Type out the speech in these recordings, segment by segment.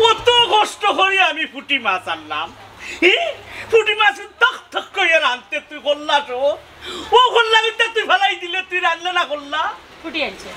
কত কষ্ট করে আমি পুঁটি মাছ আনলাম, পুঁটি মাছ থক থক করে রাঁধতে তুই করলাস, ও করলা তুই ফেলাই দিলে, তুই রাঁধলে না করলা। ফুটি আনছে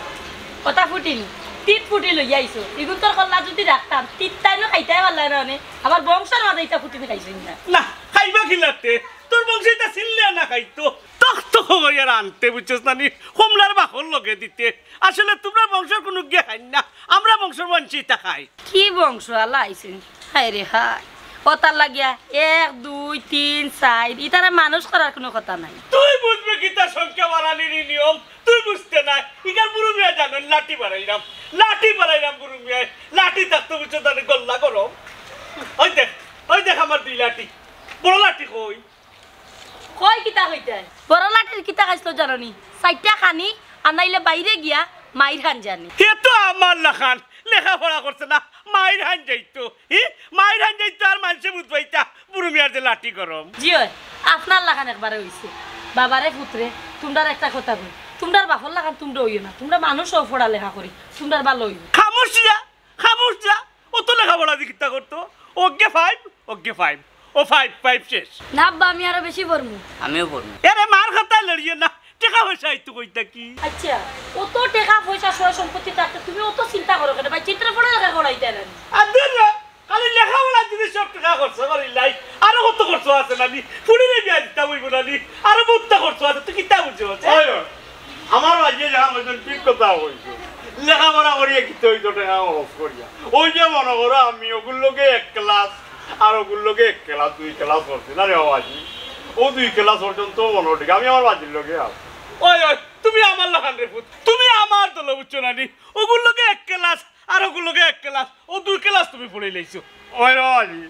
কথা ফুটিনি, তিত ফুটি লইয়া আইছো, এগুলো তোর কল্লা যদি রাখতাম তিতটাই না খাইতে পারলাই না, আমার বংশের মাঝে এটা ফুটিনি খাইছিস না। না খাইবা খিলাতে তোর বংশে এটা ছিললে না খাইতো, তখ তখ করে রাঁধতে বুঝছিস না, কমলার বাকর লগে দিতে। আসলে তোমরা বংশের কোনো গিয়ে খাই না, আমরা বংশের বঞ্চি তা খাই। কি বংশ আলা আইছেন, হায় রে হায়, কথার লাগিয়া 1 2 3 4 ইতারে মানুষ করার কোনো কথা নাই। তুই বুঝবে কি তার সংখ্যা বাড়ানির নিয়ম, তুই বুঝতে নাই। ইকার বুড়ো মিয়া জানেন লাঠি বাড়াইলাম, বুড়ো মিয়ায় লাঠি থাকতে বুঝছো তাহলে গল্লা করো। ওই দেখ আমার 2 লাঠি, বড় লাঠি কই কই কিতা হইতে বড় লাঠির কিতা খাইছিল জানি, 4টা খানি আনাইলে বাইরে গিয়া মাইর খান জানি। হে তো আমার লাখান লেখাপড়া করছে না, মাইর হান যাইতো, মাইর হান যাইতো আর মানুষে বুঝবাইতা বুড়ো মিয়ার যে লাঠি গরম। জি আপনার লাখান একবারে হইছে, বাবারে পুত্রে তোমরার একটা কথা কই, তোমরার বাপর লাখান তোমরা হইও না, তোমরা মানুষ পড়া লেখা করি, তোমরার ভালো হইব। খামোশ যা, ও তো লেখাপড়া দিকিতা করতো, ওকে 5 ও 5 শেষ। না আব্বা আমি আরো বেশি পড়মু। আমিও পড়বো। এরে মার খাতা লড়িয়ে না, টাকা পয়সা আইতো কইতা কি। আচ্ছা অত টাকা পয়সা সয় সম্পত্তি থাকতে তুমি অত চিন্তা করো কেন ভাই, চিন্তা পড়া লেখা করাইতে না। আর দিন না খালি লেখাপড়া যদি সব টাকা খরচ করিলাই, আরো কত খরচ আছে নানি, ফুড়িলে বিয়া দিতা বইব নানি, আরো বহুতটা খরচ আছে, তুই কিতা বুঝছো? আমার বাজিয়ে যাহা একজন ঠিক কথা হইছে, লেখাপড়া করিয়া কিতে হইতো টাকা খরচ করিয়া। ওই যে মনে করো আমি ওগুলোকে 1 ক্লাস আর ওগুলোকে 1 ক্লাস 2 ক্লাস করছি না রে বাজি, ও 2 ক্লাস পর্যন্ত মনে ঠিক আমি আমার বাজির লোকে আস। ওই তুমি আমার লাখান রে পুত, তুমি আমার দল বুঝছো নানি, ওগুলোকে 1 ক্লাস আর ওগুলোকে 1 ক্লাস, ও 2 ক্লাস তুমি পড়ে লাইছো। ওই রে বাজি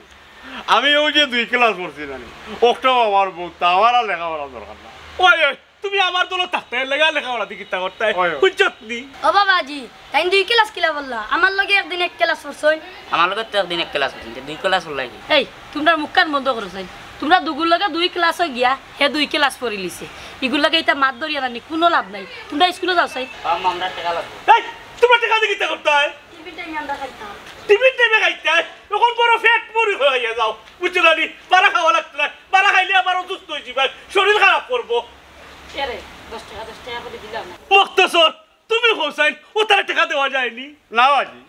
আমি ওই যে 2 ক্লাস পড়ছি নানি, ওটাও আমার বহুত, আমার আর লেখাপড়া দরকার না। ওই তুমি আমার দল থাকতে লেখাপড়া দিকিতা করতে বুঝছত নি। ও বাবাজি তাই 2 ক্লাস কিলা বললা, আমার লগে একদিন 1 ক্লাস পড়ছই, আমার লগে তো একদিন 1 ক্লাস হইছে, 2 ক্লাস হলাই। এই তোমরা মুখ কান বন্ধ করছই, তোমরা দুগুর লগে 2 ক্লাস হই গিয়া হে 2 ক্লাস পড়ি লিছে, ইগুর লগে এটা মাত ধরিয়া নানি কোনো লাভ নাই, তোমরা স্কুলে যাও চাই। আমরা টাকা লাগবে। এই তোমরা টাকা দিকিতা করতে হয়, টিভি টাইম আমরা খাইতাম, টিভি টাইমে খাইতে হয়, এখন বড় ফ্যাট পরি হয়ে যাও বুঝছো নানি, বারা খাওয়া লাগতো না, বারা খাইলে আবার অসুস্থ হয়ে যাবে, শরীর খারাপ করবো। এরে 10 টাকা করে দিলাম না মুক্তসর তুমি হোসেন, ও তার টাকা দেওয়া যায়নি না বাজি,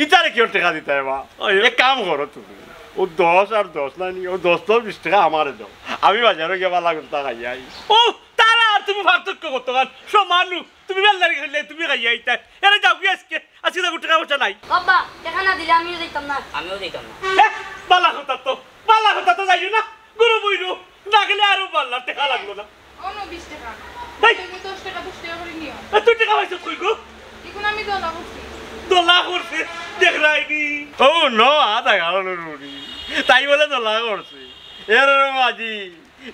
ইতারে কেউ টাকা দিতে হয় মা। এক কাম করো তুমি, ও 10 আর 10 না নি, ও 10 টাকা আমারে দাও, আমি বাজারে গিয়ে বালা করতে খাই আই। ও তারা আর তুমি পার্থক্য করতে পার সমানু, তুমি বেলদারি খাইলে তুমি খাই আইতা, এরে যাও কি আজকে তো টাকা পয়সা নাই। বাবা টাকা না দিলে আমিও যাইতাম না। আমিও দিতাম না। বালা কথা তো যাইও না, গুরু বইরু না গেলে আরো বাল্লা টাকা লাগলো না। অন্য 20 টাকা এই তুমি 10 টাকা করে নিও, তুই টাকা পয়সা কই গো? এখন আমি দলা করছি, দোলা করছে দেখ রাইনি। ও নো আদা গালো রুড়ি তাই বলে দোলা করছে। এর মাঝি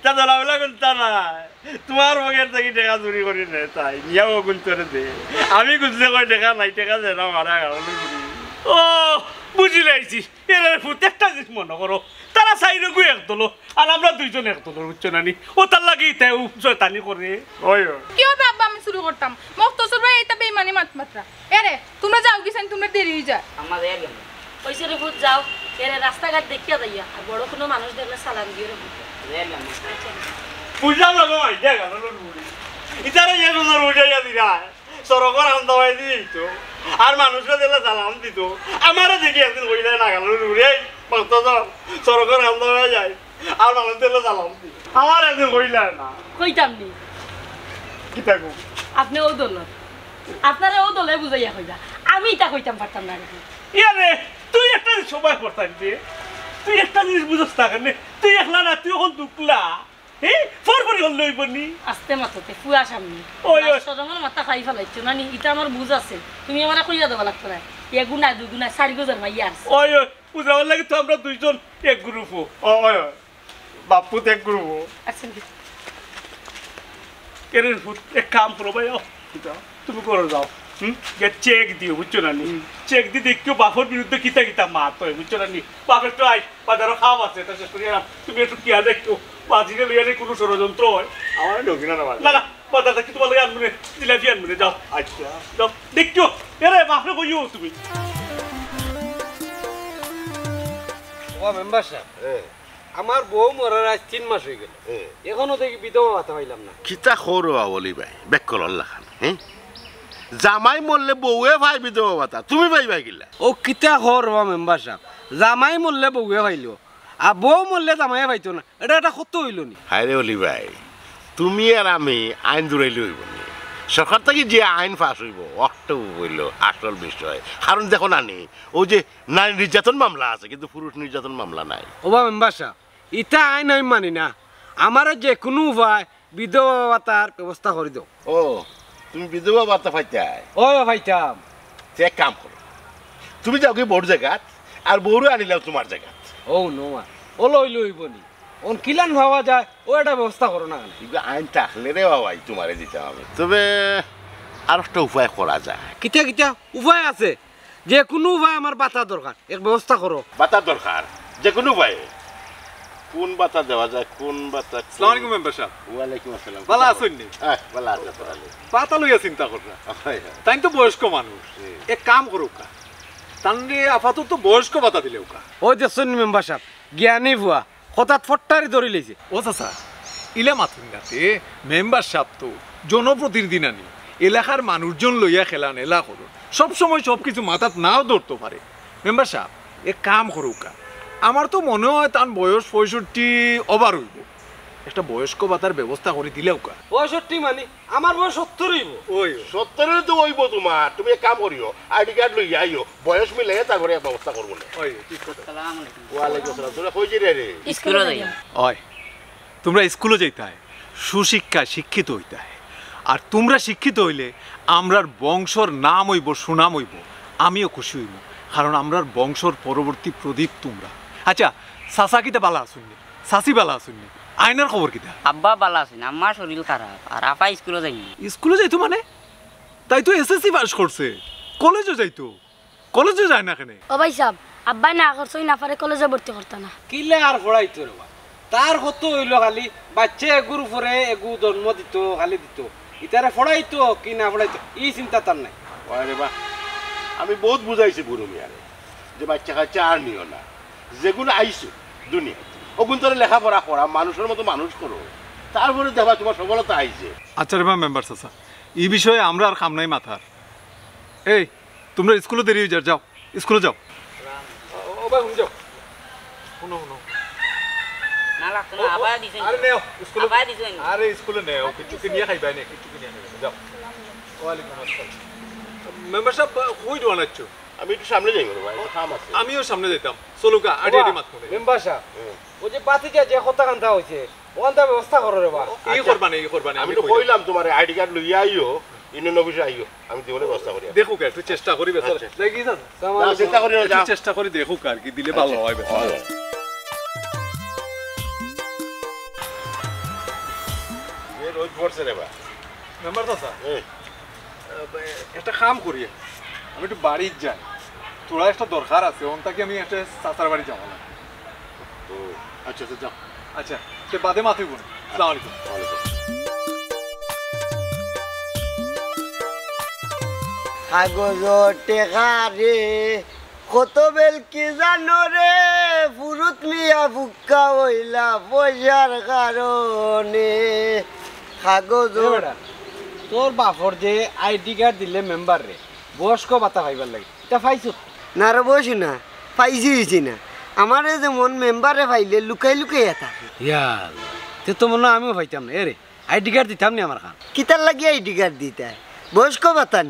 তা দোলা বলা গুনতা না, তোমার মগের থেকে টাকা চুরি করি নে তাই নিয়াও গুনতরে দে, আমি গুনলে কই টাকা নাই, টাকা দে না মারা গালো রুড়ি। ও বুঝি লাইছি, এর একটা জিনিস মনে করো, তারা চাইরে গু এক দল আর আমরা 2 জন এক দল বুঝছো নানি, ও তার লাগি তাই শয়তানি করে। ওই কি হবে আব্বা আমি শুরু করতাম, মুক্তসর ভাই এটা বেঈমানি মাত্রা। এরে তোমরা যাও গিছেন, তোমরা দেরি হই যায়। আমরা যাই গেল ওইসে রে ভূত যাও, এরে রাস্তাঘাট দেখিয়া যাইয়া, আর বড় কোনো মানুষ দেখলে সালাম দিও রে ভূত। যাই গেল। বুঝলাম না গো আইডিয়া গালো রুড়ি, ইতারে ইয়ে কোনো রুড়াইয়া দিরা সরকার আন্দাবাই দিত আর মানুষরা দিলে সালাম দিত, আমারও দেখি একদিন কইলে না গেল রুড়ে সরকার আন্দাবাই যায় আর মানুষ দিলে সালাম দিত, আমার একদিন কইলে না কইতাম নি কি থাকো আপনি ও দল, আপনারা ও দলে বুঝাইয়া কইবা, আমি এটা কইতাম পারতাম না। ইয়ারে তুই একটা সময় করতাম দে, তুই একটা জিনিস বুঝস না কেন, তুই একলা না, তুই এখন দুকলা ফরফরি হল লইব নি আস্তে মাথাতে ফুয়া সামনে সরমের মাথা খাই ফেলাইছো নানি, এটা আমার বুঝ আছে, তুমি আমার কইয়া দেওয়া লাগতো না, 1 গুণা 2 গুণা 4 গুজার ভাইয়া আছে। ওই বুঝাবার লাগে তো আমরা 2 জন এক গ্রুপ, ওই বাপু এক গ্রুপ। আচ্ছা কেন এক কাম করো ভাই, তুমি করে যাও চেক দিও বুঝছো না নি চেক দি দেখিও বাপর বিরুদ্ধে কিতা কিতা মাত হয় বুঝছো না নি বাপের তো আই বাজারও খাওয়া আছে এটা শেষ করিয়া তুমি একটু কিয়া দেখো বাজিরে লইয়া কোনো ষড়যন্ত্র হয় আমার ঢোকি না না না বাজারটা কি তোমার লাগে আনবো জিলাপি আনবো যাও আচ্ছা যাও দেখো এরে বাপরে কইও তুমি ও মেম্বার সাহেব আমার বউ মরার আজ 3 মাস হয়ে গেল এখনো দেখি বিধবা ভাতা পাইলাম না কিতা খরুয়া বলি ভাই বেকল লাখান হ্যাঁ জামাই মরলে বউয়ে ভাই বিধবা ভাতা তুমি পাইবা গিলা ও কিতা খর ও মেম্বার সাহেব জামাই মরলে বউয়ে পাইলো আর বউ মরলে জামাই পাইতো না এটা একটা সত্য হইল নি হায় রে অলি ভাই তুমি আর আমি আইন দূরাইলে হইব নি সরকার থেকে যে আইন পাস হইব অষ্ট হইল আসল বিষয় কারণ দেখো নানি ওই যে নারী নির্যাতন মামলা আছে কিন্তু পুরুষ নির্যাতন মামলা নাই ও মেম্বার সাহেব ইটা আইন আমি মানি না আমার যে কোনো উপায় বিধবা ভাতার ব্যবস্থা করে দাও ও তুমি বিধবা ভাতা পাইতাই ও পাইতাম এক কাম করো তুমি যাও কি বড় জায়গাত আর বউরে আনিলাও তোমার জায়গাত ও নোমা ও লই লইব নি ওন কিলান ভাবা যায় ও একটা ব্যবস্থা করো না কিন্তু আইন থাকলে রে বাবাই তোমারে দিতে হবে তবে আর একটা উপায় করা যায় কিতা কিতা উপায় আছে যে কোনো উপায় আমার বাতা দরকার এক ব্যবস্থা করো বাতা দরকার যে কোনো উপায়ে কোন বাতা দেওয়া যায় কোন বাতা আসসালামু আলাইকুম মেম্বার সাহেব ওয়ালাইকুম আসসালাম ভালো আছেন নি হ্যাঁ ভালো আছে ভালো পাতা লইয়া চিন্তা কররা তাই তো বয়স্ক মানুষ এক কাম করুক তানরে আপাতত বয়স্ক ভাতা দিলেও কা ও দেখছেন মেম্বার সাহেব জ্ঞানী ভুয়া হঠাৎ ফট্টারি ধরে লেছে ও চাচা ইলা মাথুন গাতে মেম্বার সাহেব তো জনপ্রতিনিধি নানি এলাকার মানুষজন লইয়া খেলান এলা করুন সবসময় সব কিছু মাথাত নাও ধরতে পারে মেম্বার সাহেব এক কাম করুক আমার তো মনে হয় তার বয়স 65 ওভার হইব একটা বয়স্ক ভাতার ব্যবস্থা করে দিলেও কা 65 মানে আমার বয়স 70 হইব ওই 70 তো হইব তোমার তুমি এক কাম করিও আইডি কার্ড লই আইও বয়স মিলে তারপরে এক ব্যবস্থা করব না ওই ঠিক কথা আসসালামু আলাইকুম ওয়ালাইকুম আসসালাম তোরা কই যাই রে স্কুলে যাই ওই তোমরা স্কুলে যাইতে হয় সুশিক্ষা শিক্ষিত হইতে হয় আর তোমরা শিক্ষিত হইলে আমরার বংশর নাম হইব সুনাম হইব আমিও খুশি হইব কারণ আমরার বংশর পরবর্তী প্রদীপ তোমরা আচ্ছা চাচা কিতা বালা আসুননি চাচি বালা আসুননি আইনার খবর কিতা আব্বা ভালো আছেন আমার শরীর খারাপ আর আপা স্কুলে যাইনি স্কুলে যাইতো মানে তাই তো এসএসসি পাস করছে কলেজে যাইতো কলেজে যায় না কেন ও ভাই সাহেব আব্বাই না করছই না পারে কলেজে ভর্তি করতে না কিলে আর পড়াইতো রে তার কত হইল খালি বাচ্চা এগুর উপরে এগু জন্ম দিত খালি দিত ইতারে পড়াইতো কি না পড়াইতো এই চিন্তা তার নাই আরে বাহ আমি বহুত বুঝাইছি বুড়ো মিয়ারে যে বাচ্চা কাচ্চা আর নিও না যেগুলো আইছো দুনিয়া ওগুন তোর লেখাপড়া করা মানুষের মতো মানুষ করো তারপরে দেবা তোমার সফলতা আইছে আচ্ছা রে মেম্বার চাচা এই বিষয়ে আমরা আর খাম নাই মাথার এই তোমরা স্কুলে দেরি হয়ে যাও স্কুলে যাও ও ভাই হুম যাও শুনো শুনো না লাগতো না আবার দিছেন আরে নেও স্কুলে আবার দিছেন আরে স্কুলে নেও কিছু কিনিয়ে খাইবাই না কিছু কিনিয়ে খাইবাই যাও ওয়ালাইকুম আসসালাম মেম্বার সাহেব কই দোয়ানাচ্ছো আমি একটু সামনে যাই ভাই কাম আছে আমিও সামনে যেতাম চলুকা আডি আডি মাত করে মেম্বার সাহেব ও যে বাতিজা যে কথা কান্তা হইছে ওখানটা ব্যবস্থা করো রে বা এই করবানি এই করবানি আমি তো কইলাম তোমার আইডি কার্ড লইয়া আইও ইউনিয়ন অফিসে আইও আমি দিবলে ব্যবস্থা করি দেখো কে একটু চেষ্টা করি বেচার দেখি যান যাও, চিন্তা করি না যাও চেষ্টা করি দেখো আর কি দিলে ভালো হয় বেচার এ রোজ পড়ছে রে বা মেম্বার চাচা এই একটা কাম করি আমি একটু বাড়ির যাই তোরা একটা দরকার আছে ওনটাকে আমি একটা চাচার বাড়ি যাবো না ও আচ্ছা আচ্ছা যাও আচ্ছা সে বাদে মাথায় বোন আসসালামু আলাইকুম ওয়ালাইকুম কাগজর টেকা রে কত বেল কি জানো রে ফুরুত মিয়া ফুক্কা হইলা পয়সার কারণে কাগজর তোর বাপর যে আইডি কার্ড দিলে মেম্বার রে বয়স্ক ভাতা পাইবার লাগে এটা পাইছো না রে বসি না পাইছি হয়েছি না আমারে যেমন মেম্বারে পাইলে লুকাই লুকাইয়া থাকে ইয়াল তে তো মনে হয় আমিও পাইতাম না এরে আইডি কার্ড দিতাম না আমার খান কিতার লাগি আইডি কার্ড দিতে বয়স্ক বাতান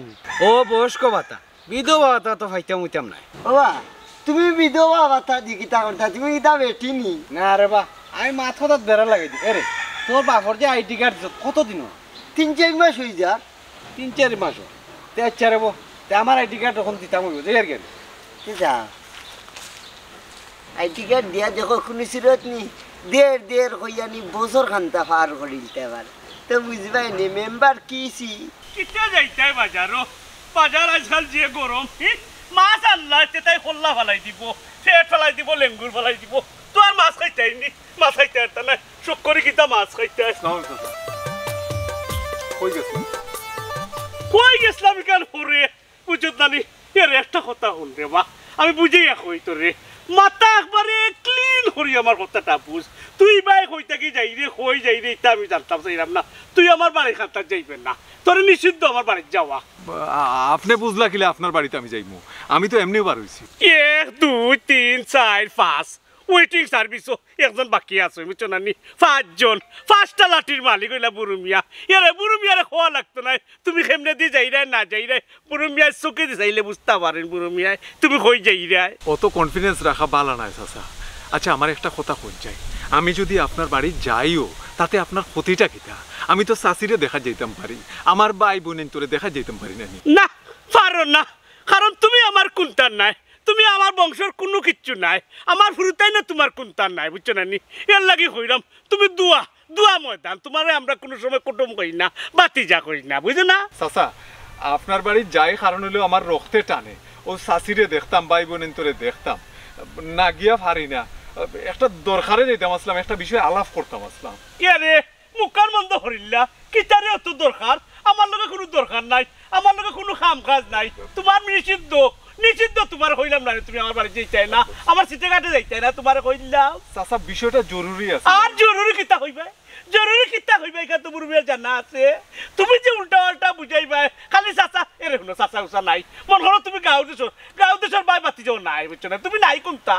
ও বয়স্ক ভাতা বিধবা ভাতা তো পাইতাম হইতাম না বাবা তুমি বিধবা বাতা দি কিতা করতা তুমি কিতা বেটিনি না রে বা আমি মাথাটা বেড়া লাগাই দি এরে তোর বাপর যে আইডি কার্ড কত দিন 3-4 মাস হয়ে যা 3-4 মাস তে আচ্ছা রে বো তে আমার আইডি কার্ড তখন দিতাম হইব যে আর কেন যা আইডি কার্ড দিয়া দেখো কোনো সিরত নি দের হইয়ানি বছর খান্তা পার করিলতে পারে তো বুঝবাই নি মেম্বার কিছি কিতা যাইতাই বাজারো বাজার আজকাল যে গরম মাছ আনলা তাই খোল্লা ফেলাই দিব ফেট ফেলাই দিব লেঙ্গুর ফেলাই দিব তো আর মাছ খাইতে আইনি মাছ খাইতে আইতা না শোক করে কিতা মাছ খাইতে কই গেছিলাম কেন পরে বুঝত নানি এর একটা কথা হল রে মা আমি বুঝেই কই তো রে মাথা একবারে ক্লিন করি আমার কথাটা বুঝ তুই বাই কইতা কি যাই রে কই যাই রে এটা আমি জানতাম চাইলাম না তুই আমার বাড়ি খাতা যাইবেন না তোর নিষিদ্ধ আমার বাড়িতে যাওয়া আপনি বুঝলা কিলে আপনার বাড়িতে আমি যাইমু আমি তো এমনি বার হইছি 1 2 3 4 5 ওয়েটিং সার্ভিসও একজন বাকি আছে বুঝছো না নি 5 জন 5টা লাঠির মালিক হইলা বুরুমিয়া এরে বুরুমিয়ারে খোয়া লাগতো না তুমি কেমনে দি যাই রে না যাই রে বুরুমিয়া চোখে দি চাইলে বুঝতে পারেন বুরুমিয়া তুমি কই যাই রে অত কনফিডেন্স রাখা বালা নাই চাচা আচ্ছা আমার একটা কথা কই যাই আমি যদি আপনার বাড়ি যাইও তাতে আপনার ক্ষতিটা কিটা আমি তো চাষিরে দেখা যাইতাম পারি আমার ভাই বোনের তোরে দেখা যাইতাম পারি না না পারো না কারণ তুমি আমার কুন্তার নাই তুমি আমার বংশের কোনো কিচ্ছু নাই আমার ফুরুতাই না তোমার কুন্তার নাই বুঝছো না নি এর লাগি কইরাম তুমি দুয়া ময়দান তোমারে আমরা কোনো সময় কুটুম কই না বাতিজা কই না বুঝো না চাচা আপনার বাড়ি যাই কারণ হলো আমার রক্তে টানে ও চাষিরে দেখতাম ভাই বোনের তোরে দেখতাম না গিয়া পারি না একটা দরকারে যেতাম আসলাম একটা বিষয় আলাপ করতাম আসলাম ইয়ারে মুখার বন্ধ করিল্লা কিতারে অত দরকার আমার লগে কোনো দরকার নাই আমার লগে কোনো কাম কাজ নাই তোমার নিষিদ্ধ তোমার কইলাম না তুমি আমার বাড়ি যাইতাই না আমার সিটে কাটে যাইতাই না তোমার কইলাম চাচা বিষয়টা জরুরি আছে আর জরুরি কিতা হইবে এখানে তো মুরুবিয়া জানা আছে তুমি যে উল্টা পাল্টা বুঝাইবা খালি চাচা এরে শুনো চাচা উচা নাই মন করো তুমি গাঁও দেশর বাই বাতি যাও নাই বুঝছো না তুমি নাই কোনটা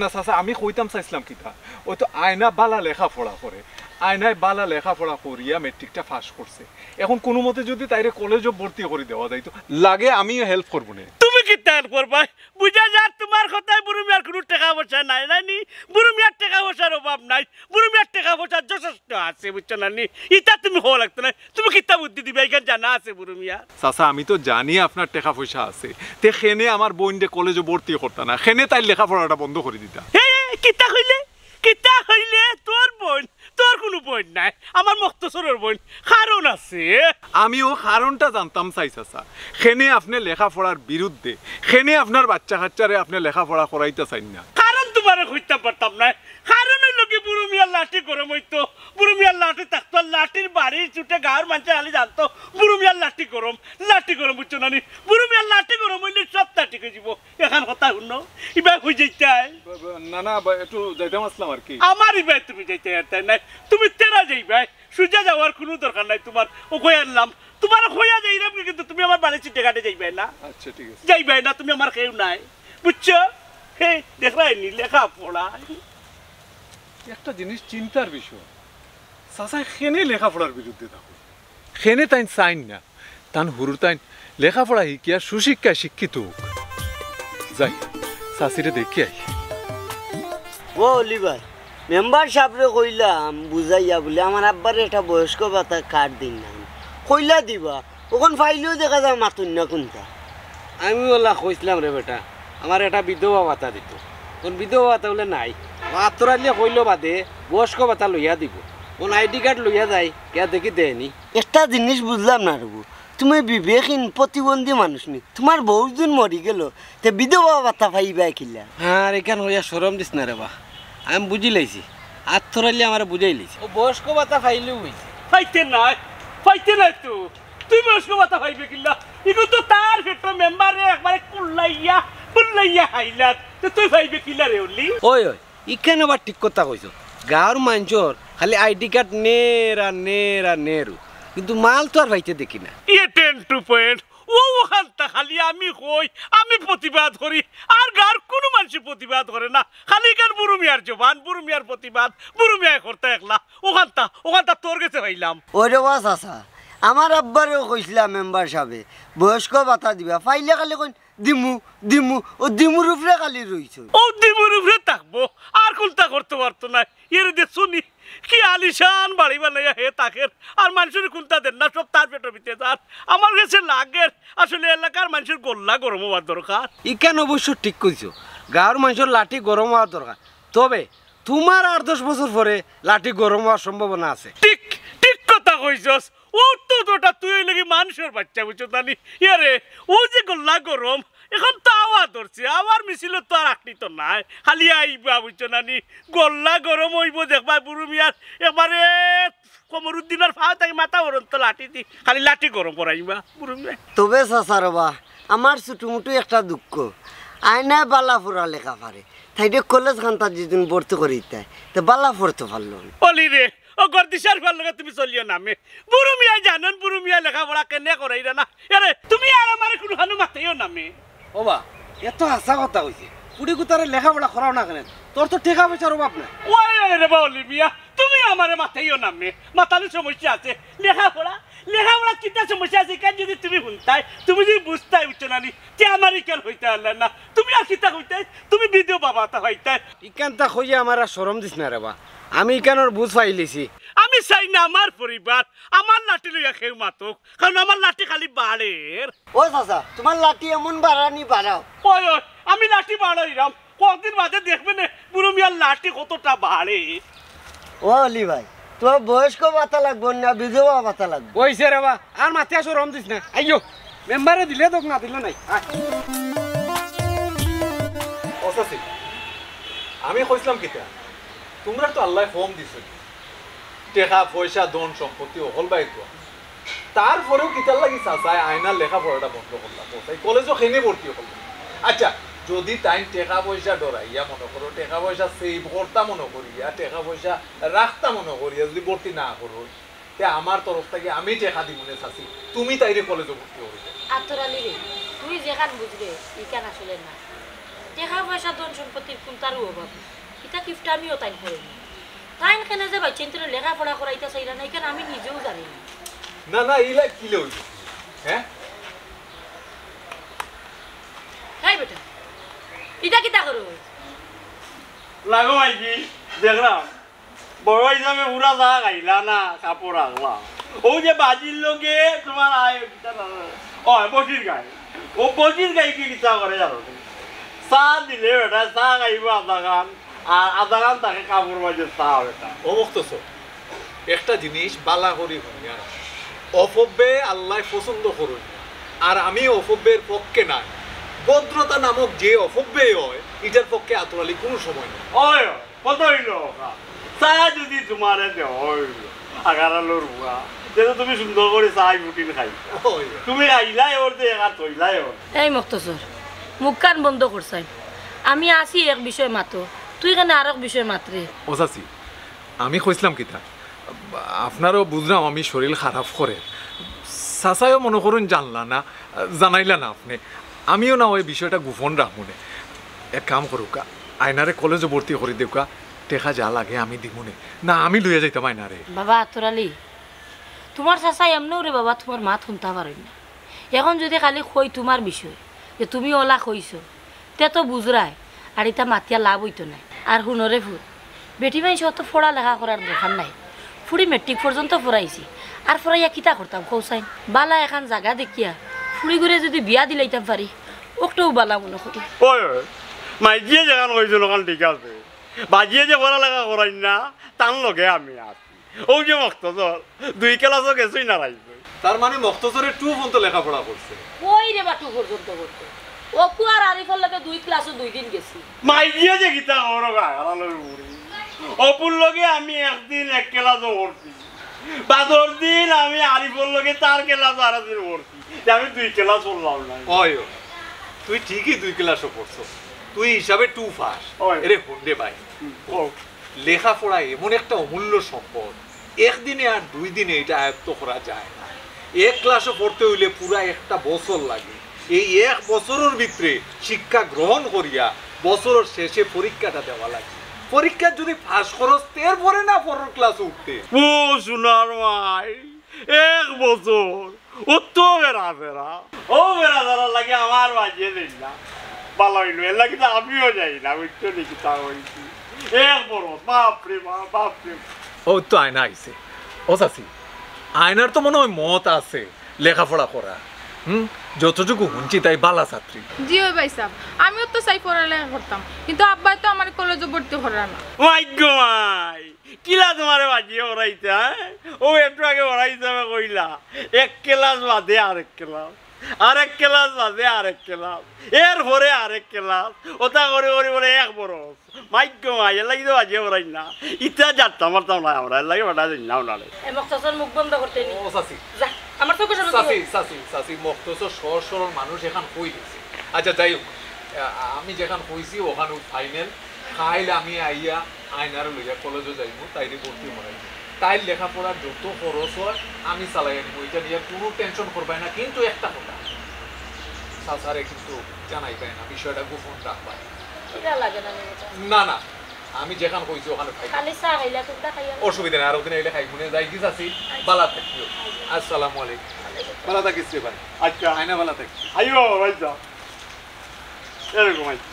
না চাচা আমি কইতাম চাইছিলাম কিতা ওই তো আয়না বালা লেখাপড়া করে আয়নায় বালা লেখাপড়া করিয়া মেট্রিকটা পাস করছে এখন কোনো মতে যদি তাইরে কলেজও ভর্তি করে দেওয়া যায় তো লাগে আমিও হেল্প করবো না তুমি কি হেল্প করবা বুঝা যা তোমার কথায় বুরুমিয়ার কোনো টাকা পয়সা নাই নানি বুরুমিয়ার টাকা পয়সার অভাব নাই বুরুমিয়ার টাকা পয়সা যথেষ্ট আছে বুঝছো না নি ইটা তুমি হওয়া লাগতো না তুমি কিতা বুদ্ধি দিবে এখানে জানা আছে বুরুমিয়া চাচা আমি তো জানি আপনার টাকা পয়সা আছে তে খেনে আমার বোনকে কলেজে ভর্তি করতা না খেনে তাই লেখাপড়াটা বন্ধ করে দিতা কিতা হইলে তোর বোন তোর কোনো বোন নাই আমার মুক্তসরের বোন কারণ আছে আমিও কারণটা জানতাম চাই চাচা খেনে আপনি লেখাপড়ার বিরুদ্ধে খেনে আপনার বাচ্চা কাচ্চারে আপনি লেখাপড়া করাইতে চাই না কারণ তোমার হইতে পারতাম না কারণ হইলো কি বুরুমিয়ার লাঠি গরম হইতো বুরুমিয়ার লাঠি থাকতো লাঠির বাড়ি চুটে গাঁর মানুষের আলি জানতো বুরুমিয়ার লাঠি গরম বুঝছো না বুরুমিয়ার লাঠি গরম হইলে সব লাঠি হয়ে যাব এখন কথা শুনো ইবাই হয়ে যাইতাই না একটু যাইতাম আসলাম আর কি আমার ইবাই তুমি যাইতে তাই নাই তুমি তেরা যাইবাই সুজা যাওয়ার কোনো দরকার নাই তোমার ও কই আনলাম তোমার হইয়া যাইলাম কিন্তু তুমি আমার বাড়ি চিটে কাটে যাইবাই না আচ্ছা ঠিক আছে যাইবাই না তুমি আমার কেউ নাই বুঝছো হে দেখলাইনি লেখাপড়া একটা জিনিস চিন্তার বিষয় চাচা খেনে লেখাপড়ার বিরুদ্ধে থাকো খেনে তাই চাইন না তান হুরু তাই লেখাপড়া শিকিয়া সুশিক্ষায় শিক্ষিত হোক যাই চাষিরে দেখি আই ও অলি ভাই মেম্বার সাহেবরে কইলাম বুঝাইয়া বলে আমার আব্বার একটা বয়স্ক ভাতা কার্ড দিন না কইলা দিবা ওখান ফাইলেও দেখা যায় মাতুন না কোনটা আমি ওলা কইছিলাম রে বেটা আমার একটা বিধবা ভাতা দিত কোন বিধবা ভাতা বলে নাই আতরালিয়া কইলো বাদে বয়স্ক ভাতা লইয়া দিব কোন আইডি কার্ড লইয়া যায় কে দেখি দেয়নি একটা জিনিস বুঝলাম না রবু তুমি বিবেকহীন প্রতিবন্ধী মানুষ নি তোমার বহুজন মরি গেল তে বিধবা ভাতা পাইবা কিলা হ্যাঁ এখান হইয়া সরম দিস না রে বা আমি বুঝি লাইছি আতরালিয়া আমার বুঝাই লাইছি ও বয়স্ক ভাতা পাইলেও হইছে পাইতে নাই তো তুই বয়স্ক ভাতা পাইবে কিলা এগুলো তো তার ক্ষেত্রে মেম্বারে একবারে কুল্লাইয়া হাইলাত তুই পাইবে কিলা রে ওলি ওই ইখানে আবার ঠিক কথা কইছো গাঁর মানুষের খালি আইডি কার্ড নেরু কিন্তু মাল তো আর পাইতে দেখি না ইয়ে 10 টু পয়েন্ট ওখানটা খালি আমি কই আমি প্রতিবাদ করি আর গার কোনো মানুষ প্রতিবাদ করে না খালি গান বুরুমিয়ার জবান বুরুমিয়ার প্রতিবাদ বুরুমিয়া করতে একলা ওখানটা তোর কাছে পাইলাম ওই রে বাস আসা আমার আব্বারেও কইছিলাম মেম্বার সাহেবে বয়স্ক ভাতা দিবা পাইলে খালি কইন দিমু ও দিমুর উপরে খালি রইছ ও দিমুর উপরে থাকবো আর কোনটা করতে পারতো না এর দে শুনি কি আলিশান বাড়ি বানাইয়া হে তাকের আর মানুষের কোনটা দেন না সব তার পেটের ভিতরে তার আমার কাছে লাগের আসলে এলাকার মানুষের গোল্লা গরম হওয়ার দরকার ইখান অবশ্য ঠিক কইছো গাঁর মানুষের লাঠি গরম হওয়ার দরকার তবে তোমার 8-10 বছর পরে লাঠি গরম হওয়ার সম্ভাবনা আছে ঠিক কথা কই কইছস ও তোটা তুই লাগি মানুষের বাচ্চা বুঝছো তানি ইয়ারে ও যে গল্লা গরম এখন তো আওয়া ধরছে আবার মিছিল তো আর আকনি তো নাই খালি আইবা বুঝছো নানি গল্লা গরম হইব দেখবা বুড়ো মিয়ার এবারে কমরুদ্দিনের ফাও তাকে মাথা গরম তো লাঠি দি খালি লাঠি গরম করাইবা বুড়ো মিয়া তবে চাচারবা আমার ছোটমুটো একটা দুঃখ আয়না বালা ফুরা লেখা পারে তাইলে কলেজ খান্তার যেদিন ভর্তি করিতে তো বালা পড়তে পারলো অলি রে ও গর্দিশার ভাল লাগে তুমি চলিও নামে বুড়ো মিয়া জানেন বুড়ো মিয়া লেখাপড়া কেনে করাইরা না আরে তুমি আর আমার কোনো হানু মাথাইও নামে ও বা এত হাসা কথা কইছে পুরি গুতারে লেখাপড়া করাও না কেন তোর তো টাকা পয়সার অভাব নাই ওই রে বলি মিয়া তুমি আমারে মাথাইও নামে মাথার সমস্যা আছে লেখাপড়া কিতা সমস্যা আছে কেন যদি তুমি শুনতাই তুমি যদি বুঝতাই উঠছো না তে আমার ইকাল হইতে হলে না তুমি আর কিতা হইতাই তুমি ভিডিও বাবা তা হইতাই ইকানটা কইয়া আমার আর শরম দিস না রে বা আমি ইকানোর বুঝ পাইলিছি আমি চাই না আমার পরিবার আমার লাঠি লইয়া খেউ মাতক কারণ আমার লাঠি খালি বাড়ের ও চাচা তোমার লাঠি এমন বাড়ানি বাড়াও ওই আমি লাঠি বাড়াইরাম কদিন বাদে দেখবে না বুড়ো মিয়ার লাঠি কতটা বাড়ে ও অলি ভাই তোমার বয়স্ক ভাতা লাগবো না বিধবা ভাতা লাগবে কইছে রে বা আর মাথা শরম দিস না আইয়ো মেম্বারে দিলে তোক না দিলে নাই অসাসি আমি কইছিলাম কিতা তোমরা তো আল্লাহ ফর্ম দিছে টাকা পয়সা ধন সম্পত্তি হল বাই তো তারপরেও কিতার লাগি চাচাই আয়নার লেখাপড়াটা বন্ধ করলাম তাই কলেজও খেনে ভর্তি হল আচ্ছা যদি তাই টাকা পয়সা ডরাইয়া মনে করো টাকা পয়সা সেভ করতা মনে করিয়া টাকা পয়সা রাখতা মনে করিয়া যদি ভর্তি না করো তে আমার তরফ থেকে আমি টাকা দিব না চাচি তুমি তাইরে কলেজে ভর্তি করিবে আতরালি রে তুই যেখান বুঝবে ইকান আসলে না টাকা পয়সা ধন সম্পত্তির কোন তারও অভাব এটা কিফটা আমিও তাই করে তাই কেনে যে বাচ্চা তোর লেখাপড়া করাইতে চাইরা না এখানে আমি নিজেও জানি না না ইলা কি লই হ্যাঁ হাই বেটা এটা কিতা করো লাগো আইকি দেখলাম বড় হিসাবে পুরা যা গাইলা না কাপড় আগলা ও যে বাজির লোকে তোমার আয় ও বসির গাই ও বসির গাই কি কিতা করে জানো চা দিলে বেটা চা গাইব আধা গান আর আধা গান তাকে কাপড় বাজে চা বেটা ও বক্তছ একটা জিনিস বালা করি শুনিয়া অপব্যে আল্লাহ পছন্দ করুন আর আমি অপব্যের পক্ষে নাই ভদ্রতা নামক যে অপব্যয় হয় এটার পক্ষে আতরালি কোনো সময় নেই ওই কত হইল চা যদি তোমার হইল আগারালোর বুয়া যেটা তুমি সুন্দর করে চাই রুটিন খাই তুমি আইলাই ওর যে একা তৈলাই ওর এই মুক্তসর মুখ কান বন্ধ করছাই আমি আসি এক বিষয় মাতো তুই কেন আর এক বিষয় মাত্রে ওসাসি আমি কইছিলাম কিতা আপনারও বুঝলাম আমি শরীর খারাপ করে চাচাইও মনে করুন জানলা না জানাইলা না আপনি আমিও না ওই বিষয়টা গোপন রাখুনে এক কাম করুকা আয়নারে কলেজে ভর্তি করে দেউকা টেকা যা লাগে আমি দিমুনে না আমি লইয়া যাইতাম আয়নারে বাবা আতরালি তোমার চাচা এমনও রে বাবা তোমার মাত শুনতে পারেন না এখন যদি খালি কই তোমার বিষয় যে তুমি ওলা কইছো তে তো বুঝরায় আর এটা মাতিয়া লাভ হইতো না আর শুনরে ফুট বেটি মাইস অত পড়া লেখা করার দরকার নাই ফুড়ি মেট্রিক পর্যন্ত পড়াইছি আর পড়াইয়া কিতা করতাম কৌসাইন বালা এখন জায়গা দেখিয়া ফুড়ি ঘুরে যদি বিয়া দিলাইতাম পারি ওকটাও বালা মনে করি ওই মাইজিয়ে যেখান কইছিল ওখান ঠিক আছে বাজিয়ে যে পড়ালেখা করাই না তার লগে আমি আছি ও যে মক্তজর 2 ক্লাসও গেছই না রাইছে তার মানে মক্তসরে 2 পর্যন্ত লেখাপড়া করছে কই রে বাটু পর্যন্ত করতে ওকু আর আরিফর লগে 2 ক্লাসও 2 দিন গেছি মাইজিয়ে যে গীতা ওর গালালোর বুড়ি অপুর লগে আমি একদিন 1 ক্লাসও পড়ছি বাদর দিন আমি আরিফর লগে 4 ক্লাস আর দিন পড়ছি আমি 2 ক্লাস পড়লাম না ওই তুই ঠিকই 2 ক্লাসও পড়ছো তুই হিসাবে 2 পাস এরে হন্ডে ভাই ও লেখাপড়া এমন একটা অমূল্য সম্পদ একদিনে আর 2 দিনে এটা আয়ত্ত করা যায় না 1 ক্লাসও পড়তে হইলে পুরা একটা বছর লাগে এই 1 বছরের ভিতরে শিক্ষা গ্রহণ করিয়া বছরের শেষে পরীক্ষাটা দেওয়া লাগে পরীক্ষা যদি পাস করস তারপরে না পরের ক্লাসে উঠতে ও সোনার মাই 1 বছর ও তো বেড়া ও বেড়া ধরা লাগে আমার বাজিয়ে দিন না ভালো হইলো এর লাগে তো আমিও যাই না বুঝছো নাকি তা হইছি 1 বড় বাপরে বাপরে ও তো আয়না আইছে ও চাচি আয়নার তো মনে হয় মত আছে লেখাপড়া করা যতটুকু শুনছি তাই বালা ছাত্রী জি ওই ভাই সাহেব আমিও তো চাই পড়ালেখা করতাম কিন্তু আব্বাই তো আমার কলেজে ভর্তি করার না মাই গো মাই কিলা তোমারে বাজিয়ে ওরাইতে হ্যাঁ ও একটু আগে ওরাইতে হবে কইলা 1 ক্লাস বাদে আরেক ক্লাস আরেক ক্লাস বাদে আরেক ক্লাস এরপরে আরেক ক্লাস ওটা করে করে বলে 1 বরস মাইক্য মাই এর লাগি তো বাজিয়ে ওরাই না ইটা যাত্রা মারতাম না আমরা এর লাগি বাটা দিন না ওনারে মক্তসর মুখ বন্ধ করতে নি ও সাসি যা আমার তো কিছু সাসি মক্তসর সরল মানুষ এখন কই দিছে আচ্ছা যাই হোক আমি যেখান কইছি ওখানে ফাইনাল খাইলে আমি আইয়া আইনার লইয়া কলেজে যাইব তাইরে ভর্তি মরাই তাই লেখাপড়ার যত খরচ হয় আমি চালাই আনবো এটা নিয়ে কোনো টেনশন করবাই না কিন্তু একটা কথা সাসারে কিন্তু জানাই পাই না বিষয়টা গোপন রাখবাই না না আমি যেখান কইছি ওখানে খাই অসুবিধা নেই আর ওদিন এলে খাই মনে যাই কি আছি বালা থাকিও আসসালামু আলাইকুম বালা থাকিস রে ভাই আচ্ছা আইনা বালা থাকিস আইও রাইজা এরকম আইছি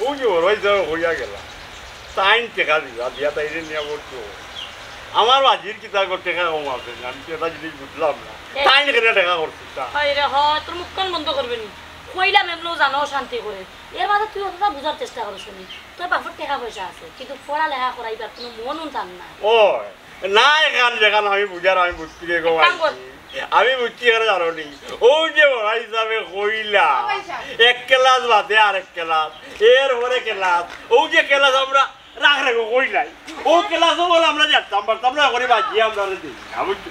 ওই যে রাইজা হইয়া গেল টাইম টেকা দিবা দিয়া তাইরে নিয়ে বলছো আমার বাজির কিতা করতে টাকা কম আছে আমি তো এটা জিনিস বুঝলাম না টাইম কেটে টাকা করছিস রে হয় তোর মুখখান বন্ধ করবে নি কইলাম এমনও জানো শান্তি করে এর মাঝে তুই ওটা বুঝার চেষ্টা করো শুনি তোর বাপের টাকা পয়সা আছে কিন্তু পড়ালেখা করাইবার কোনো মন টান না ও না এখান যেখান আমি বুঝার আমি বুঝতে গিয়ে গো আমি বুঝছি এখানে জানো নি ও যে ওরা হিসাবে কইলা 1 ক্লাস বাদে আরেক ক্লাস এরপরে ক্লাস ও যে ক্লাস আমরা রাখ রাখো কই নাই ও ক্লাসও বলে আমরা যাচ্তাম পারতাম না করে বাজিয়ে আমরা দিই বুঝছি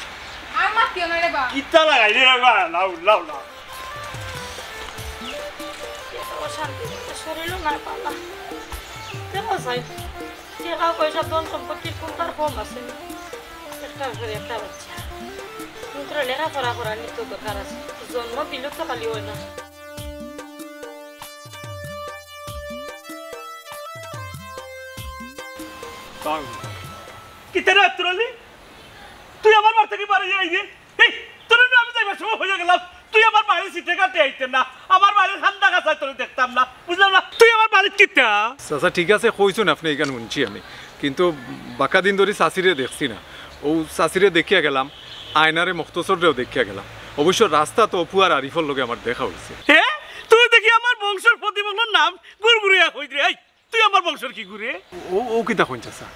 আর মাতিও না রে বা কিতা লাগাই রে বা লাউ লাউ লাউ শান্তি শরীরও না পালা কেন চাই টাকা পয়সা ধন সম্পত্তির কোনটার কম আছে একটা ঘরে একটা বাচ্চা কিন্তু লেখাপড়া করার নিত্য দরকার আছে জন্ম দিলেও তো খালি হয় না কিতা রে আত্রলি তুই আমার বাড়ি থেকে বাড়ি যাই রে এই তোর না আমি যাইবার সময় হয়ে গেলাম তুই আমার বাড়ির সিটে কাটে আইতেন না আমার বাড়ির ঠান্ডা গাছায় তোর দেখতাম না বুঝলাম না তুই আমার বাড়ির কিতা চাচা ঠিক আছে কইছুন আপনি এখানে শুনছি আমি কিন্তু বাকা দিন ধরে চাষিরে দেখছি না ও চাষিরে দেখিয়া গেলাম আয়নারে মুক্তসরেও দেখিয়া গেলাম অবশ্য রাস্তা তো অপু আর আরিফর লগে আমার দেখা হয়েছে হ্যাঁ তুই দেখি আমার বংশের প্রতিবংশের নাম গুরগুরিয়া কই রে এই তুই আমার বংশের কি গুরে ও ও কিতা কইন চাচা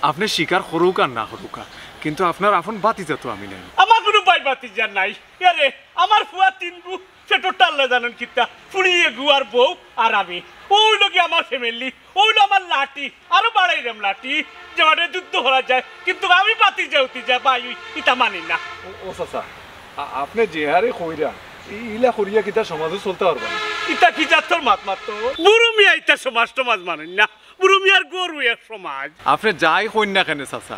আপনি স্বীকার করুক আর না করুক কিন্তু আপনার আপন বাতিজা তো আমি নাই আমার কোনো বাই বাতিজা নাই আরে আমার ফুয়া 3 বউ সে টোটাল জানেন কিতা ফুড়িয়ে গুয়ার বউ আর আমি ওই লোকে আমার ফ্যামিলি ওইলো আমার লাঠি আরো বাড়াইলাম লাঠি যে মানে যুদ্ধ করা যায় কিন্তু আমি বাতিজা উতিজা বাই ইটা মানি না ও চাচা আপনি যে হারে কইরা ইলা করিয়া কিতা সমাজও চলতে পারবেন ইটা কি জাতর মাত মাত্র বুড়ো মিয়া ইটা সমাজ টমাজ মানেন না বুড়ো মিয়ার গরু এক সমাজ আপনি যাই কইন না কেন চাচা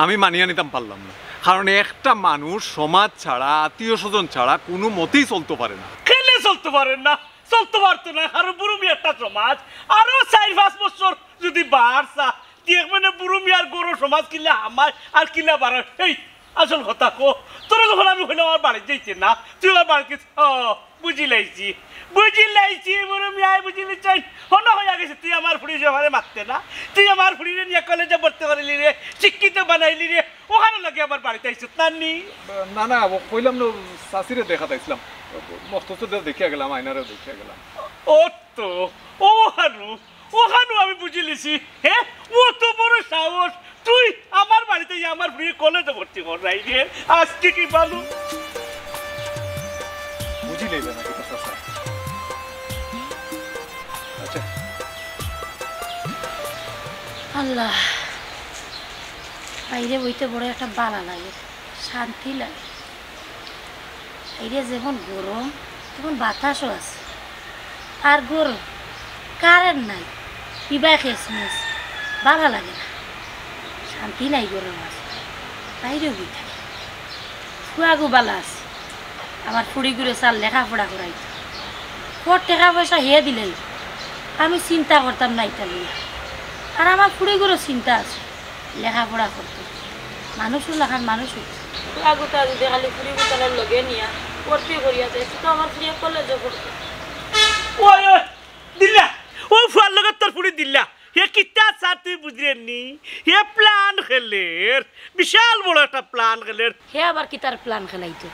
আমি মানিয়া নিতাম পারলাম না কারণ একটা মানুষ সমাজ ছাড়া আত্মীয় স্বজন ছাড়া কোনো মতেই চলতে পারে না খেলে চলতে পারেন না চলতে পারতো না আরো বুড়ো মিয়ারটা সমাজ আরো 4-5 বছর যদি বাড়ছা দেখবেন বুড়ো মিয়ার গরু সমাজ কিনলে আমার আর কিনা বাড়ে এই আসল কথা কো তোরা যখন আমি হইলে আমার বাড়ি যাইতে না তুই আমার বাড়িতে বুঝি লাইছি বুড়ো মিয়াই বুঝিলি চাই হন হইয়া গেছে তুই আমার ফুড়ি জমারে মারতে না তুই আমার ফুড়িরে নিয়ে কলেজে ভর্তি করলি রে শিক্ষিত বানাইলি রে ওখানে লাগে আমার বাড়িতে আইসত নানি না না কইলাম না চাষিরে দেখা তাইছিলাম মস্তসরেও দেখিয়া গেলাম আয়নারেও দেখিয়া গেলাম ও তো ওখানে আমি বুঝি লিছি হ্যাঁ ও তো বড় সাহস তুই আমার বাড়িতে আমার ফুড়ি কলেজে ভর্তি কর নাই রে আজকে কি ভালো বুঝি লইবে না কিতা চাচা আচ্ছা আল্লাহ বাইরে বইতে বড় একটা বালা লাগে শান্তি লাগে বাইরে যেমন গরম তেমন বাতাসও আছে আর গরম কারেন্ট নাই কিবা খেসমেস ভালো লাগে না শান্তি নাই গরম আছে বাইরে বই থাকে খুয়াগু বালা আছে আমার ফুড়ি ঘুরে চাল লেখাপড়া করাই কত টাকা পয়সা হিয়ে দিলে আমি চিন্তা করতাম না এটা নিয়ে আর আমার ফুড়ি ঘুরে চিন্তা আছে লেখাপড়া করতো মানুষও লেখার মানুষ হচ্ছে আগুতা যদি খালি ফুড়ি গুতার লগে নিয়া পড়তে করিয়া যায় তো আমার ফুড়িয়া কলেজে পড়তো ওই দিল্লা ও ফুয়ার লগত তোর ফুড়ি দিল্লা হে কিতা স্যার তুই বুঝলেননি হে প্ল্যান খেলের বিশাল বড় একটা প্ল্যান খেলের হে আবার কি তার প্ল্যান খেলাইতো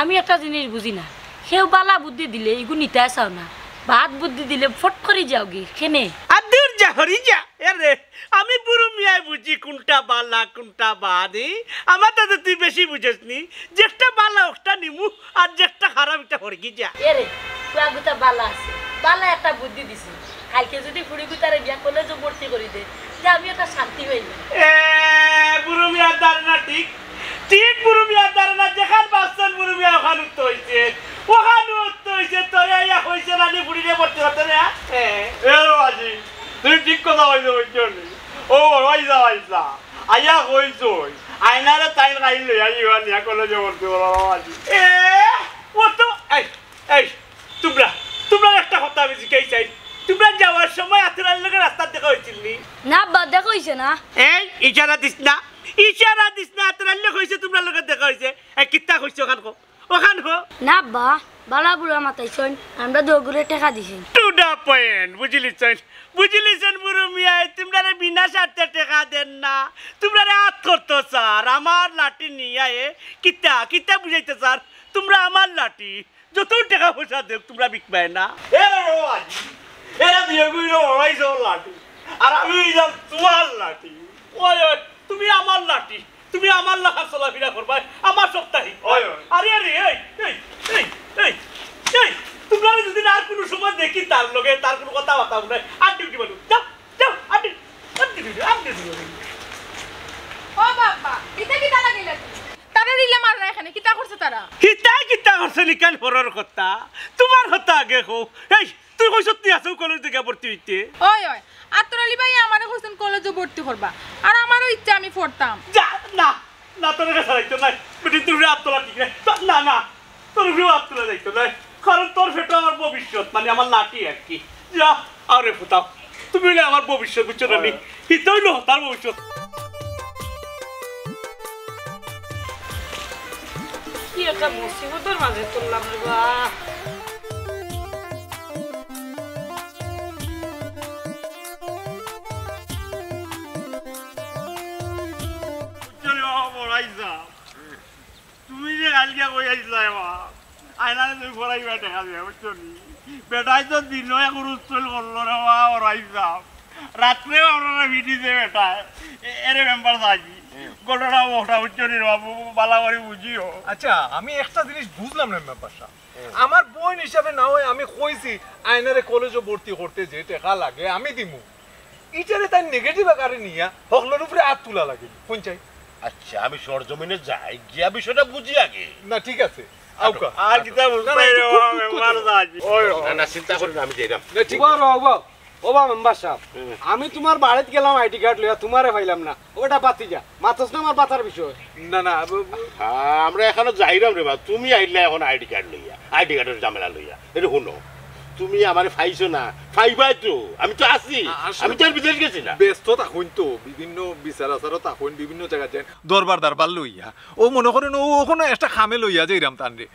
আমি একটা জিনিস বুঝি না সেও বালা বুদ্ধি দিলে এগু নিতে চাও না ভাত বুদ্ধি দিলে ফট করে যাও গে খেনে আর দূর হরি যা এরে আমি বুড়ো মিয়ায় বুঝি কোনটা বালা কোনটা বাদি আমার তাতে তুই বেশি বুঝিস নি যেটা বালা ওটা নিমু আর যেটা খারাপ এটা হরগি যা এরে তুই গুতা বালা আছে বালা একটা বুদ্ধি দিছি কালকে যদি ফুড়ি গুতারে বিয়া কলেজে ভর্তি করে দে যে আমি একটা শান্তি হইল এ বুড়ো মিয়ার ধারণা ঠিক ঠিক বুড়ো মিয়ার ধারণা যেখান বাস্তব বুড়ো মিয়া ওখানে উত্তর হয়েছে ওখানে উত্তর হয়েছে তোরে ইয়া হয়েছে না নি বুড়ি দিয়ে ভর্তি হতে না আজি তুমি ঠিক কথা হয়েছে বুঝছো ও হয়েছা হয়েছা আইয়া হয়েছো আইনারে তাই খাইলে আইয়া নিয়া কলেজে ভর্তি হলো আজি এ ও তো এই এই তোমরা তোমরা একটা কথা আমি জিজ্ঞাসা চাই তোমরা যাওয়ার সময় আতরার লোকের রাস্তা দেখা হয়েছিল নি না বা দেখো হইছে না এই ইশারা দিস না আতরার লোক হয়েছে তোমরা লোকের দেখা হয়েছে এই কিত্তা হয়েছে ওখান হো না বা বালা বুড়া মাতাইছন আমরা দগুরে টাকা দিছেন টু দা পয়েন্ট বুঝলিছেন বুড়ো মিয়া তোমরা বিনা স্বার্থে টাকা দেন না তোমরা হাত করতো স্যার আমার লাঠি নিয়ে কিত্তা কিত্তা বুঝাইতে স্যার তোমরা আমার লাঠি যত টাকা পয়সা দেখ তোমরা বিকবাই না এরা দিয়ে গুলো হরাইছো লাঠি আর আমি তোমার লাঠি ওই তুমি আমার লাঠি তুমি আমার লেখা চলাফেরা করবা আমার সপ্তাহে আরে আরে এই এই এই এই এই তোমরা যদি আর কোনো সময় দেখি তার লগে তার কোনো কথা বার্তা বলে আর ডিউটি বানু যাও যাও আপনি ও বাবা এটা কি তালা গেলা তারা রিলে মার না এখানে কিতা করছে তারা কিতা করছে লিকান হরর কথা তোমার কথা আগে কও এই তুই কই সত্যি আছো কলেজ থেকে ভর্তি হইতে ওই ওই আতরালি ভাই আমারে কইছেন কলেজে ভর্তি করবা আর আমারও ইচ্ছা আমি পড়তাম যা না না তোর কাছে রাইতো না বেটি তুই আত্মলা ঠিক না না তোর ভিউ আত্মলা যাইতো না কারণ তোর সেটা আমার ভবিষ্যৎ মানে আমার লাঠি আর কি যা আরে ফুটাও তুমি হইলে আমার ভবিষ্যৎ বুঝছো না হিত হইলো তার ভবিষ্যৎ কি একটা মুসিবতের মাঝে তুললাম রে বা তুমি যে কালকে কই আসলা আয়নারে তুমি পড়াইবা দেখা যায় বুঝছো নি বেটাই তো দিন এক উচ্চল করলো রে ওরাইছা রাত্রেও আমরা ভিডিছে বেটায় এরে মেম্বার থাকি ঘটনা ওটা বুঝছো নি বাবু বালা করে বুঝিও আচ্ছা আমি একটা জিনিস বুঝলাম না মেম্বার সাহেব আমার বোন হিসাবে না হয় আমি কইছি আইনারে কলেজে ভর্তি করতে যে টাকা লাগে আমি দিমু ইটারে তাই নেগেটিভ আকারে নিয়া হকলের উপরে হাত তুলা লাগে কোন চাই আচ্ছা আমি সরজমিনে যাই গিয়া বিষয়টা বুঝি আগে না ঠিক আছে আউকা আর কিতা বুঝতে মেম্বার থাকি না না চিন্তা করি না আমি যাইলাম না ঠিক ও বা মেম্বার সাহেব আমি তোমার বাড়িতে গেলাম আইডি কার্ড লইয়া তোমারে পাইলাম না ওটা বাতি যা মাতস না আমার বাতার বিষয় না না আমরা এখনো যাইলাম রে বা তুমি আইলে এখন আইডি কার্ড লইয়া আইডি কার্ডের ঝামেলা লইয়া এটা শুনো তুমি আমারে ফাইছো না ফাইবাই তো আমি তো আছি আমি তো আর বিদেশ গেছি না ব্যস্ত থাকুন তো বিভিন্ন বিচার আচারও থাকুন বিভিন্ন জায়গা যান দরবার লইয়া ও মনে করেন ও ওখানে একটা খামে লইয়া যাইরাম তানরে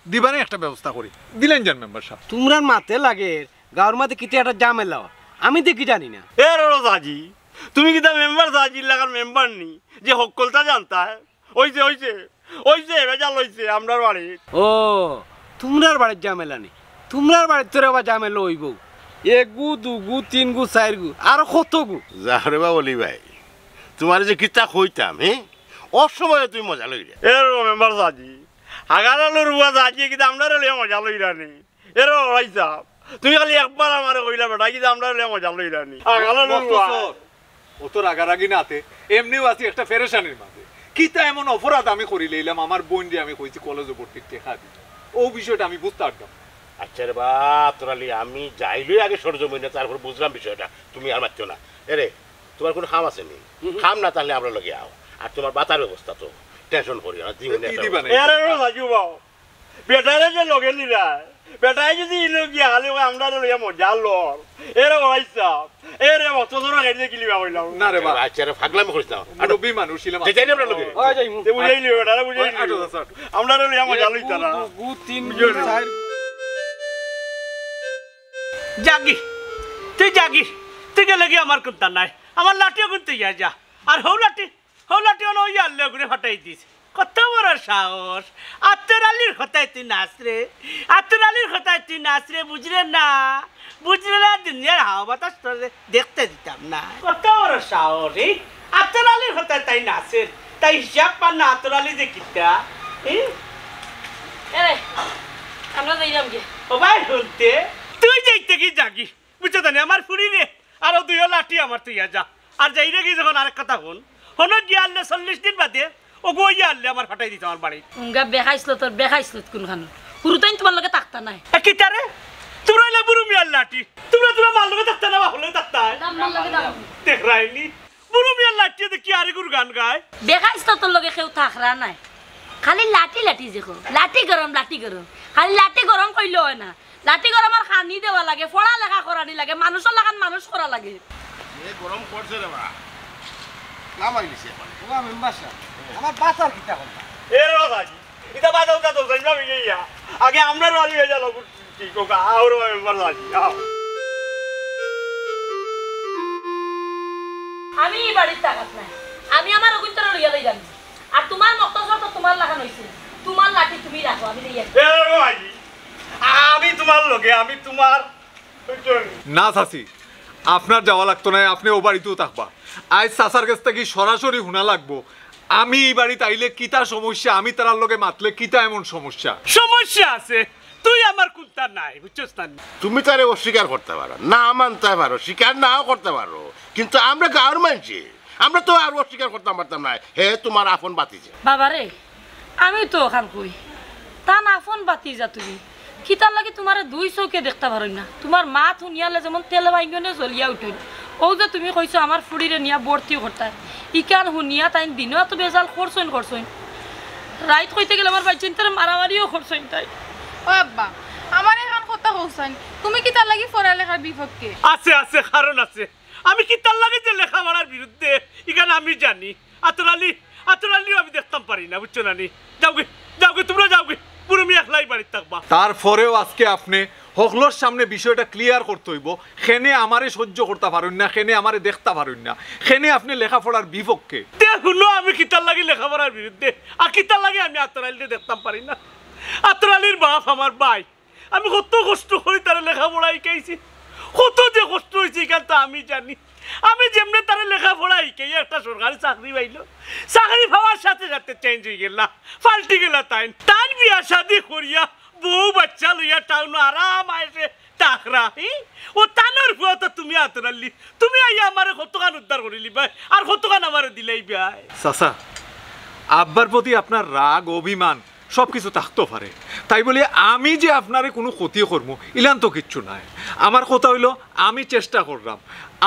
দিবানে একটা ব্যবস্থা করি দিলেন যান মেম্বার সাহেব তোমরা মাতে লাগে গাঁর মাঝে কিতে একটা ঝামেলা আমি দেখি জানি না এ রোজাজি তুমি কিতা মেম্বার সাজি লাগার মেম্বার নি যে হকলতা জানতা হইছে বেজাল হইছে আমরার বাড়ি ও তোমরার বাড়ির ঝামেলা নেই তোমরার বাড়ির তোর আবার ঝামেলা হইব এগু দুগু তিনগু চারগু আর কত গু যারে বা বলি ভাই তোমার যে কিতা কইতাম অসময়ে তুমি মজা লইলে এরো মেম্বার সাজি হাগারালো রুয়া সাজি কিতা আমরার লিয়ে মজা লইরানি এরো হইছা তুমি খালি একবার আমারে কইলা বেটা কিতা আমরার লিয়ে মজা লইরানি হাগারালো রুয়া ও তো রাগারাগি নাতে এমনিও আছি একটা ফেরেশানির মাঝে কিতা এমন অপরাধ আমি করি লইলাম আমার বোন দিয়ে আমি কইছি কলেজে ভর্তি টেকা দিই ও বিষয়টা আমি বুঝতে পারতাম আচ্ছা রে বা তোরালি আমি যাইলই আগে সরজমিনে তারপর বুঝলাম বিষয়টা তুমি আর মারছো না এরে তোমার কোনো খাম আছে নি খাম না তাহলে আমরা লগে আও আর তোমার বাতার ব্যবস্থা তো টেনশন করিও না জীবনে এরে সাজু বাও বেটারে যে লগে নিরা বেটাই যদি ইলো গিয়া খালি আমরা লইয়া মজা লর এরে হইছা এরে মত ধরা গাইলে কিলিবা হইলাম না রে বা আচ্ছা রে ফাগলামি করিস না আর বি মানুষ ছিলাম যাই আমরা লগে ওই যাই তে বুঝাইলি বেটারে বুঝাইলি আমরা লইয়া মজা লইতা না দুগু তিনগু চার জাগি তুই গেলে কি আমার কুত্তা নাই আমার লাঠিও করতে যা আর হৌ লাঠি অন ওই আল্লে ঘুরে ফাটাই দিস কত বড় সাহস আত্মর আলীর কথায় তুই নাচ রে আত্মর আলীর কথায় তুই নাচ রে বুঝলে না দুনিয়ার হাওয়া বাতাস দেখতে দিতাম না কত বড় সাহস এই আত্মর আলীর কথায় তাই নাচের তাই হিসাব পান না আত্মর আলী যে কিতা আমরা যাইলাম কি ও ভাই বলতে তুই যাইতে কি জাগি বুঝছো জানি আমার ফুরি রে আরো দুইও লাঠি আমার তুই যা আর যাই রে কি যখন আরেক কথা হন হন গিয়ে আনলে 40 দিন বাদে ও গইয়া আনলে আমার ফাটাই দিত আমার বাড়ি উঙ্গা বেখাইছিল তোর বেখাইছিল কোনখান পুরোটাই তোমার লগে থাকতা নাই কি তারে তোমরা এলে বুড়ো মিয়ার লাঠি তোমরা মার লগে থাকতা না হলে থাকতা আমার লগে দাও দেখ রাইনি বুড়ো মিয়ার লাঠি দেখি আরে গুর গান গায় বেখাইছিল তোর লগে কেউ থাকরা নাই খালি লাঠি লাঠি দেখো লাঠি গরম খালি লাঠি গরম কইলে হয় না লাঠি গরম আর খানি দেওয়া লাগে পড়া লেখা করানি লাগে মানুষের লাগান মানুষ করা লাগে গরম করছে রে বা লামাইলিছে ওয়া মেম্বার সাহেব আমার বাসার কিটা কথা এ রাজি এটা বাজাও তো জানা গিয়া আগে আমরা রাজি হয়ে যাবো কি কোকা আর মেম্বার রাজি আমি এই বাড়ির টাকাত নাই আমি আমার অগুন্তর লইয়া লই যাবি আর তোমার মক্তসর তো তোমার লাগান হইছে তোমার লাঠি তুমি রাখো আমি লইয়া এ রাজি আমি তোমার লগে আমি তোমার না চাচি আপনার যাওয়া লাগতো না আপনি ও বাড়িতেও থাকবা আজ চাচার কাছ থেকে সরাসরি শুনা লাগবো আমি এই বাড়িতে আইলে কিতা সমস্যা আমি তার লগে মাতলে কিতা এমন সমস্যা সমস্যা আছে তুই আমার কুত্তা নাই বুঝছস না তুমি তারে অস্বীকার করতে পারো না মানতে পারো স্বীকার নাও করতে পারো কিন্তু আমরা গাঁর মানছি আমরা তো আর অস্বীকার করতে পারতাম না হে তোমার আপন বাতিছে বাবারে আমি তো ওখান কই তা না ফোন বাতি যা তুমি কিতার লাগে তোমার দুই চৌকে দেখতে পারো না তোমার মা থুনিয়ালে যেমন তেল বাইঙ্গনে জ্বলিয়া উঠে ও যে তুমি কইছো আমার ফুড়িরে নিয়া ভর্তি করতায় ইকান হুনিয়া তাই দিনও এত বেজাল করছইন রাইত কইতে গেলে আমার বাইচেন তার মারামারিও করছইন তাই ও আব্বা আমার এখন কথা হোসেন তুমি কি তার লাগি পড়ালেখার বিপক্ষে আছে আছে কারণ আছে আমি কি তার লাগে যে লেখাপড়ার বিরুদ্ধে এখানে আমি জানি আতরালি আমি দেখতাম পারি না বুঝছো না নি যাওগে তোমরা যাওগে পুরো আমি একলাই বাড়িতে থাকবা তারপরেও আজকে আপনি হকলোর সামনে বিষয়টা ক্লিয়ার করতে হইব খেনে আমারে সহ্য করতে পারেন না খেনে আমারে দেখতে পারেন না খেনে আপনি লেখাপড়ার বিপক্ষে দেখুন আমি কিতার লাগি লেখাপড়ার বিরুদ্ধে আর কিতার লাগে আমি আতরালিতে দেখতাম পারি না আতরালির বাপ আমার ভাই আমি কত কষ্ট করি তারা লেখাপড়া শিখাইছি কত যে কষ্ট হয়েছে এখান তো আমি জানি আমি যেমনি তারা লেখাপড়া শিখাই একটা সরকারি চাকরি পাইলো চাকরি পাওয়ার সাথে সাথে চেঞ্জ হয়ে গেল পাল্টি গেল তাই বিয়া শাদি করিয়া বউ বাচ্চা লইয়া টাউন আরাম আইসে টাকরা ও তানোর ভুয়া তো তুমি আতরালি তুমি আইয়া আমারে কতখান উদ্ধার করিলি ভাই আর কতখান আমারে দিলেই ভাই চাচা আব্বার প্রতি আপনার রাগ অভিমান সব কিছু থাকতে পারে তাই বলে আমি যে আপনারে কোনো ক্ষতি করবো ইলান তো কিচ্ছু নাই আমার কথা হইলো আমি চেষ্টা করলাম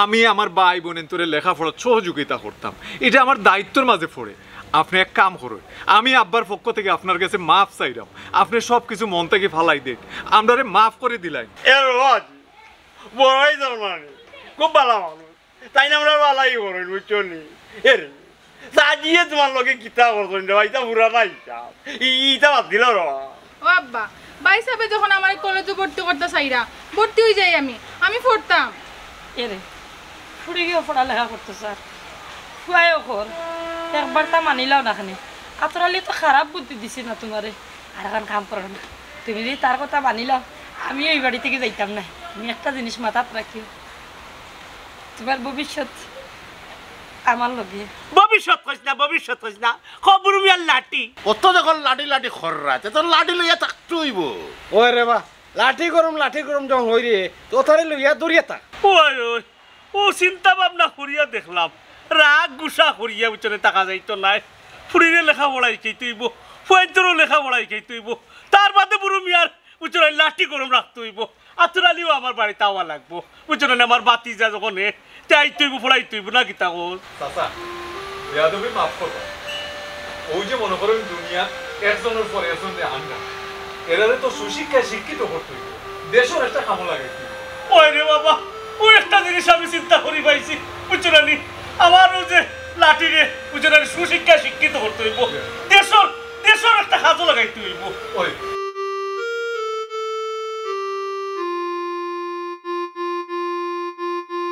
আমি আমার ভাই বোনের তোরে লেখাপড়ার সহযোগিতা করতাম এটা আমার দায়িত্বের মাঝে পড়ে আপনি এক কাম করুন আমি আব্বার পক্ষ থেকে আপনার কাছে মাফ চাইলাম আপনি সব কিছু মন থেকে ফালাই দেন আপনারে মাফ করে দিলাই এর রাজ বড়াই মানে খুব ভালো মানুষ তাই না আমরা ভালাই করেন বুঝছো নি এর সাজিয়ে তোমার লগে কিতা করছেন রে ভাইটা পুরা নাই ইটা বাদ দিল র ও আব্বা ভাই সাহেব যখন আমার কলেজে ভর্তি করতে চাইরা ভর্তি হয়ে যাই আমি পড়তাম এরে ফুড়ি গিয়ে পড়ালেখা করতো স্যার ফুয়াইও কর একবার তা মানিলাও না খানে আতরালি তো খারাপ বুদ্ধি দিছি না তোমারে আর এখন কাম করো না তুমি যদি তার কথা মানিলাও আমি এই বাড়ি থেকে যাইতাম না তুমি একটা জিনিস মাথাত রাখিও তোমার ভবিষ্যৎ আমার লগে ভবিষ্যৎ কইস না খবর মিয়ার লাঠি অত যখন লাঠি খররা তো লাঠি লইয়া থাকতে হইব ওই রে বা লাঠি গরম যখন হই রে তো তারে লইয়া দরিয়া তা ওই ও চিন্তা ভাবনা করিয়া দেখলাম রাগ গুসা করিয়া উচনে টাকা যাইতো নাই ফুরিরে লেখাপড়াই খেয়ে তুইব ফুয়াইতরও লেখাপড়াই খেয়ে তুইব তার বাদে বুড়ো মিয়ার উচনে লাঠি গরম রাখতে হইব আতরালিও আমার বাড়িতে আওয়া লাগবো উচনে আমার বাতি যা যখন তাই তুইব ফোড়াই তুইব না গীতা গোল চাচা বেয়াদবি মাফ করবা ওই যে মনে করেন দুনিয়া একজনের পরে একজন আনগা এরারে তো সুশিক্ষায় শিক্ষিত করতে হইব দেশের একটা কামো লাগে ওই রে বাবা ওই একটা জিনিস আমি চিন্তা করি পাইছি বুঝছনি আমারও যে লাঠি রে বুঝছনি সুশিক্ষায় শিক্ষিত করতে হইব দেশের একটা কাজও লাগাইতে হইব ওই